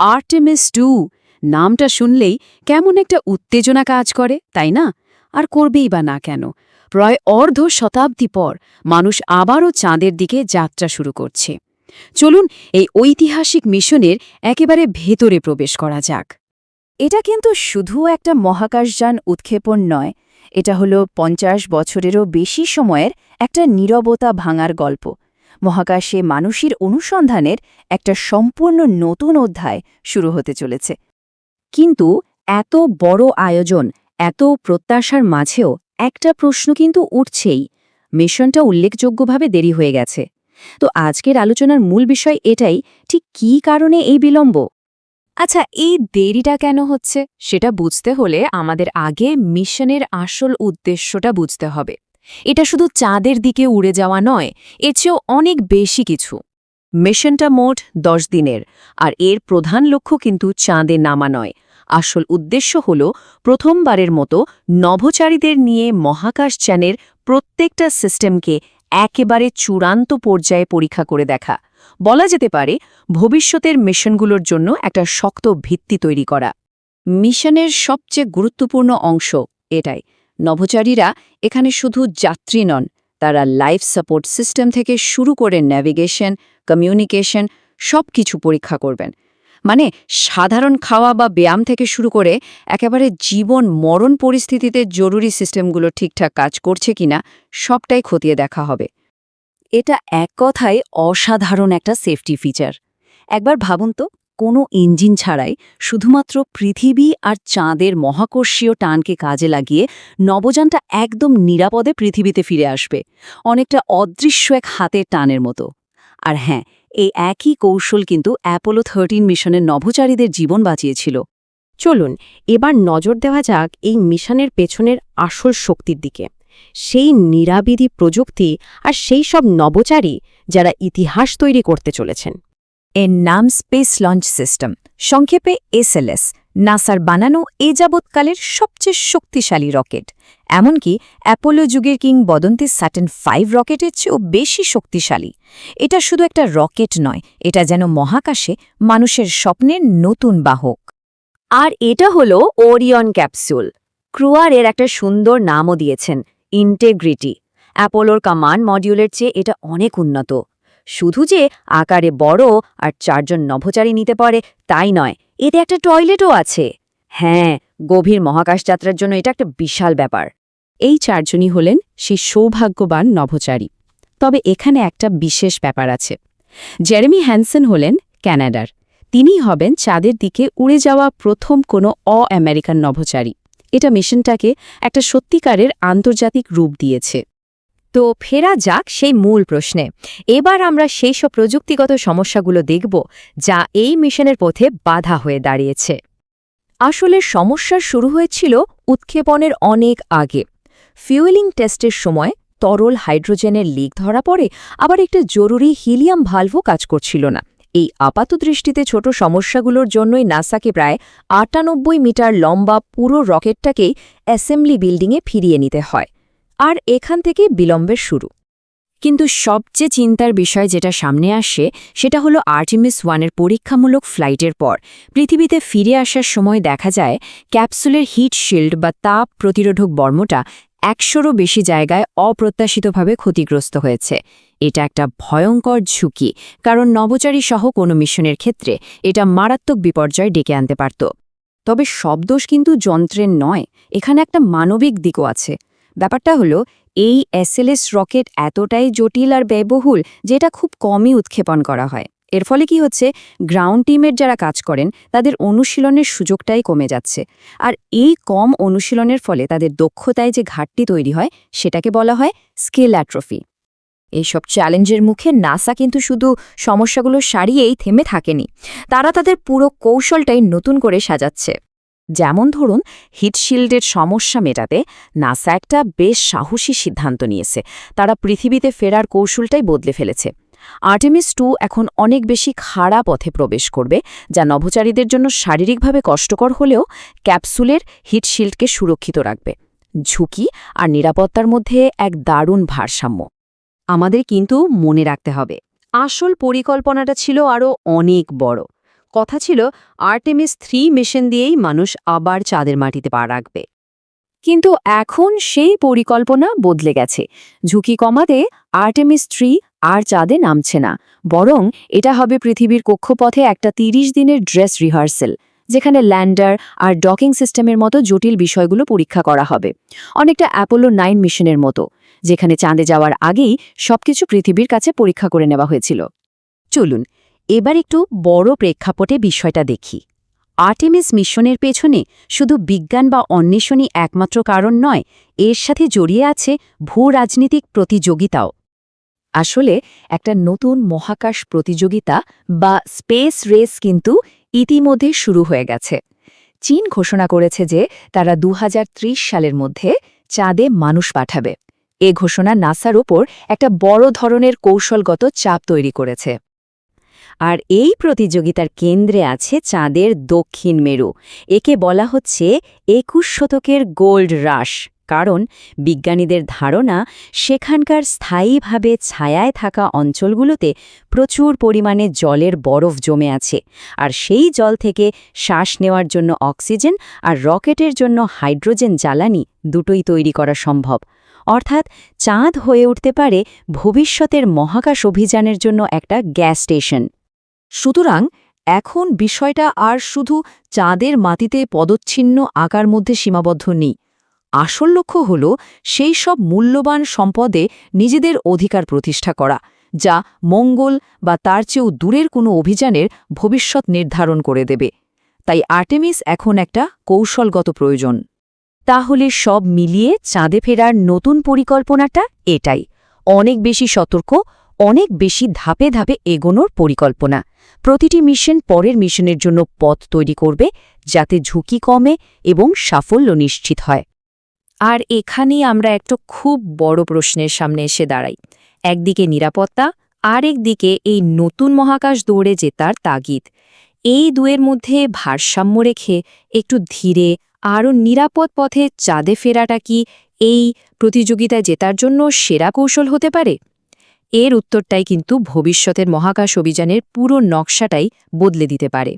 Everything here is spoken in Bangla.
আর্টেমিস 2 নামটা শুনলেই কেমন একটা উত্তেজনা কাজ করে, তাই না? আর করবেই বা না কেন? প্রায় অর্ধ শতাব্দী পর মানুষ আবারও চাঁদের দিকে যাত্রা শুরু করছে। চলুন এই ঐতিহাসিক মিশনের একেবারে ভেতরে প্রবেশ করা যাক। এটা কিন্তু শুধু একটা মহাকাশযান উৎক্ষেপণ নয়, এটা হলো ৫০ বছরেরও বেশি সময়ের একটা নীরবতা ভাঙার গল্প। মহাকাশে মানুষের অনুসন্ধানের একটা সম্পূর্ণ নতুন অধ্যায় শুরু হতে চলেছে। কিন্তু এত বড় আয়োজন, এত প্রত্যাশার মাঝেও একটা প্রশ্ন কিন্তু উঠছেই। মিশনটা উল্লেখযোগ্যভাবে দেরি হয়ে গেছে। তো আজকের আলোচনার মূল বিষয় এটাই, ঠিক কী কারণে এই বিলম্ব? আচ্ছা, এই দেরিটা কেন হচ্ছে সেটা বুঝতে হলে আমাদের আগে মিশনের আসল উদ্দেশ্যটা বুঝতে হবে। এটা শুধু চাঁদের দিকে উড়ে যাওয়া নয়, এর চেয়েও অনেক বেশি কিছু। মিশনটা মোট ১০ দিনের, আর এর প্রধান লক্ষ্য কিন্তু চাঁদে নামা নয়। আসল উদ্দেশ্য হল প্রথমবারের মতো নভোচারীদের নিয়ে মহাকাশযানের প্রত্যেকটা সিস্টেমকে একেবারে চূড়ান্ত পর্যায়ে পরীক্ষা করে দেখা। বলা যেতে পারে ভবিষ্যতের মিশনগুলোর জন্য একটা শক্ত ভিত্তি তৈরি করা। মিশনের সবচেয়ে গুরুত্বপূর্ণ অংশ এটাই। নভোচারীরা এখানে শুধু যাত্রী নন, তারা লাইফ সাপোর্ট সিস্টেম থেকে শুরু করে নেভিগেশন, কমিউনিকেশন সবকিছু পরীক্ষা করবেন। মানে সাধারণ খাওয়া বা ব্যায়াম থেকে শুরু করে একেবারে জীবন মরণ পরিস্থিতিতে জরুরি সিস্টেমগুলো ঠিকঠাক কাজ করছে কিনা সবটাই খতিয়ে দেখা হবে। এটা এক কথায় অসাধারণ একটা সেফটি ফিচার। একবার ভাবুন তো, কোনো ইঞ্জিন ছাড়াই শুধুমাত্র পৃথিবী আর চাঁদের মহাকর্ষীয় টানকে কাজে লাগিয়ে নভোযানটা একদম নিরাপদে পৃথিবীতে ফিরে আসবে, অনেকটা অদৃশ্য এক হাতের টানের মতো। আর হ্যাঁ, এই একই কৌশল কিন্তু অ্যাপোলো 13 মিশনের নভোচারীদের জীবন বাঁচিয়েছিল। চলুন এবার নজর দেওয়া যাক এই মিশনের পেছনের আসল শক্তির দিকে, সেই নিরাবিধি প্রযুক্তি আর সেই সব নভোচারী যারা ইতিহাস তৈরি করতে চলেছেন। এর নাম স্পেস লঞ্চ সিস্টেম, সংক্ষেপে এসএলএস, নাসার বানানো এ যাবৎকালের সবচেয়ে শক্তিশালী রকেট। এমনকি অ্যাপোলো যুগের কিংবদন্তি স্যাটার্ন 5 রকেটের চেয়েও বেশি শক্তিশালী। এটা শুধু একটা রকেট নয়, এটা যেন মহাকাশে মানুষের স্বপ্নের নতুন বাহক। আর এটা হলো ওরিয়ন ক্যাপসুল। ক্রুয়ার এর একটা সুন্দর নামও দিয়েছেন, ইন্টেগ্রিটি। অ্যাপোলোর কমান্ড মডিউলের চেয়ে এটা অনেক উন্নত। শুধু যে আকারে বড় আর 4 জন নভোচারী নিতে পারে তাই নয়, এতে একটা টয়লেটও আছে। হ্যাঁ, গভীর মহাকাশ যাত্রার জন্য এটা একটা বিশাল ব্যাপার। এই 4 জনই হলেন সেই সৌভাগ্যবান নভোচারী। তবে এখানে একটা বিশেষ ব্যাপার আছে। জেরেমি হ্যানসেন হলেন ক্যানাডার। তিনিই হবেন চাঁদের দিকে উড়ে যাওয়া প্রথম কোনো আমেরিকান নভোচারী। এটা মিশনটাকে একটা সত্যিকারের আন্তর্জাতিক রূপ দিয়েছে। তো ফেরা যাক সেই মূল প্রশ্নে। এবার আমরা সেই সব প্রযুক্তিগত সমস্যাগুলো দেখব যা এই মিশনের পথে বাধা হয়ে দাঁড়িয়েছে। আসলে সমস্যার শুরু হয়েছিল উৎক্ষেপণের অনেক আগে। ফিউয়েলিং টেস্টের সময় তরল হাইড্রোজেনের লিক ধরা পড়ে, আবার একটা জরুরি হিলিয়াম ভালভও কাজ করছিল না। এই আপাতদৃষ্টিতে ছোট সমস্যাগুলোর জন্যই নাসাকে প্রায় ৯৮ মিটার লম্বা পুরো রকেটটাকেই অ্যাসেম্বলি বিল্ডিংয়ে ফিরিয়ে নিতে হয়। আর এখান থেকে বিলম্বের শুরু। কিন্তু সবচেয়ে চিন্তার বিষয় যেটা সামনে আসে সেটা হলো আর্টেমিস 1-এর পরীক্ষামূলক ফ্লাইটের পর পৃথিবীতে ফিরে আসার সময় দেখা যায় ক্যাপসুলের হিট শিল্ড বা তাপ প্রতিরোধক বর্মটা ১০০রও বেশি জায়গায় অপ্রত্যাশিতভাবে ক্ষতিগ্রস্ত হয়েছে। এটা একটা ভয়ঙ্কর ঝুঁকি, কারণ নভোচারী সহ কোনো মিশনের ক্ষেত্রে এটা মারাত্মক বিপর্যয় ডেকে আনতে পারত। তবে সব দোষ কিন্তু যন্ত্রের নয়, এখানে একটা মানবিক দিকও আছে। ব্যাপারটা হলো, এই এসএলএস রকেট এতটাই জটিল আর ব্যয়বহুল যে এটা খুব কমই উৎক্ষেপণ করা হয়। এর ফলে কি হচ্ছে, গ্রাউন্ড টিমের যারা কাজ করেন তাদের অনুশীলনের সুযোগটাই কমে যাচ্ছে। আর এই কম অনুশীলনের ফলে তাদের দক্ষতায় যে ঘাটতি তৈরি হয় সেটাকে বলা হয় স্কিল অ্যাট্রফি। এইসব চ্যালেঞ্জের মুখে নাসা কিন্তু শুধু সমস্যাগুলো সারিয়েই থেমে থাকেনি, তারা তাদের পুরো কৌশলটাই নতুন করে সাজাচ্ছে। যেমন ধরুন, হিটশিল্ডের সমস্যা মেটাতে নাসা একটা বেশ সাহসী সিদ্ধান্ত নিয়েছে। তারা পৃথিবীতে ফেরার কৌশলটাই বদলে ফেলেছে। আর্টেমিস 2 এখন অনেক বেশি খাড়া পথে প্রবেশ করবে, যা নভোচারীদের জন্য শারীরিকভাবে কষ্টকর হলেও ক্যাপসুলের হিটশিল্ডকে সুরক্ষিত রাখবে। ঝুঁকি আর নিরাপত্তার মধ্যে এক দারুণ ভারসাম্য। আমাদের কিন্তু মনে রাখতে হবে, আসল পরিকল্পনাটা ছিল আরও অনেক বড়। কথা ছিল আর্টেমিস 3 মিশন দিয়েই মানুষ আবার চাঁদের মাটিতে পা রাখবে। কিন্তু এখন সেই পরিকল্পনা বদলে গেছে। ঝুঁকি কমাতে আর্টেমিস 3 আর চাঁদে নামছে না, বরং এটা হবে পৃথিবীর কক্ষপথে একটা 30 দিনের ড্রেস রিহার্সেল, যেখানে ল্যান্ডার আর ডকিং সিস্টেমের মতো জটিল বিষয়গুলো পরীক্ষা করা হবে, অনেকটা অ্যাপোলো 9 মিশনের মতো, যেখানে চাঁদে যাওয়ার আগেই সবকিছু পৃথিবীর কাছে পরীক্ষা করে নেওয়া হয়েছিল। চলুন এবার একটু বড় প্রেক্ষাপটে বিষয়টা দেখি। আর্টেমিস মিশনের পেছনে শুধু বিজ্ঞান বা অন্বেষণই একমাত্র কারণ নয়, এর সাথে জড়িয়ে আছে ভূরাজনীতিক প্রতিযোগিতাও। আসলে একটা নতুন মহাকাশ প্রতিযোগিতা বা স্পেস রেস কিন্তু ইতিমধ্যে শুরু হয়ে গেছে। চীন ঘোষণা করেছে যে তারা 2030 সালের মধ্যে চাঁদে মানুষ পাঠাবে। এ ঘোষণা নাসার ওপর একটা বড় ধরনের কৌশলগত চাপ তৈরি করেছে। আর এই প্রতিযোগিতার কেন্দ্রে আছে চাঁদের দক্ষিণ মেরু। একে বলা হচ্ছে 21 শতকের গোল্ড রাশ, কারণ বিজ্ঞানীদের ধারণা সেখানকার স্থায়ীভাবে ছায়ায় থাকা অঞ্চলগুলোতে প্রচুর পরিমাণে জলের বরফ জমে আছে, আর সেই জল থেকে শ্বাস নেওয়ার জন্য অক্সিজেন আর রকেটের জন্য হাইড্রোজেন জ্বালানি দুটোই তৈরি করা সম্ভব। অর্থাৎ চাঁদ হয়ে উঠতে পারে ভবিষ্যতের মহাকাশ অভিযানের জন্য একটা গ্যাস স্টেশন। সুতরাং এখন বিষয়টা আর শুধু চাঁদের মাটিতে পদচ্ছিন্ন আকার মধ্যে সীমাবদ্ধ নেই। আসল লক্ষ্য হল সেই সব মূল্যবান সম্পদে নিজেদের অধিকার প্রতিষ্ঠা করা, যা মঙ্গল বা তার চেয়েও দূরের কোনো অভিযানের ভবিষ্যৎ নির্ধারণ করে দেবে। তাই আর্টেমিস এখন একটা কৌশলগত প্রয়োজন। তাহলে সব মিলিয়ে চাঁদে ফেরার নতুন পরিকল্পনাটা এটাই, অনেক বেশি সতর্ক, অনেক বেশি ধাপে ধাপে এগোনোর পরিকল্পনা। প্রতিটি মিশন পরের মিশনের জন্য পথ তৈরি করবে, যাতে ঝুঁকি কমে এবং সাফল্য নিশ্চিত হয়। আর এখানেই আমরা একটা খুব বড় প্রশ্নের সামনে এসে দাঁড়াই। একদিকে নিরাপত্তা, আর একদিকে এই নতুন মহাকাশ দৌড়ে জেতার তাগিদ। এই দুয়ের মধ্যে ভারসাম্য রেখে একটু ধীরে আরও নিরাপদ পথে চাঁদে ফেরাটা কি এই প্রতিযোগিতায় জেতার জন্য সেরা কৌশল হতে পারে? এর উত্তরটাই কিন্তু ভবিষ্যতের মহাকাশ অভিযানের পুরো নকশাটাই বদলে দিতে পারে।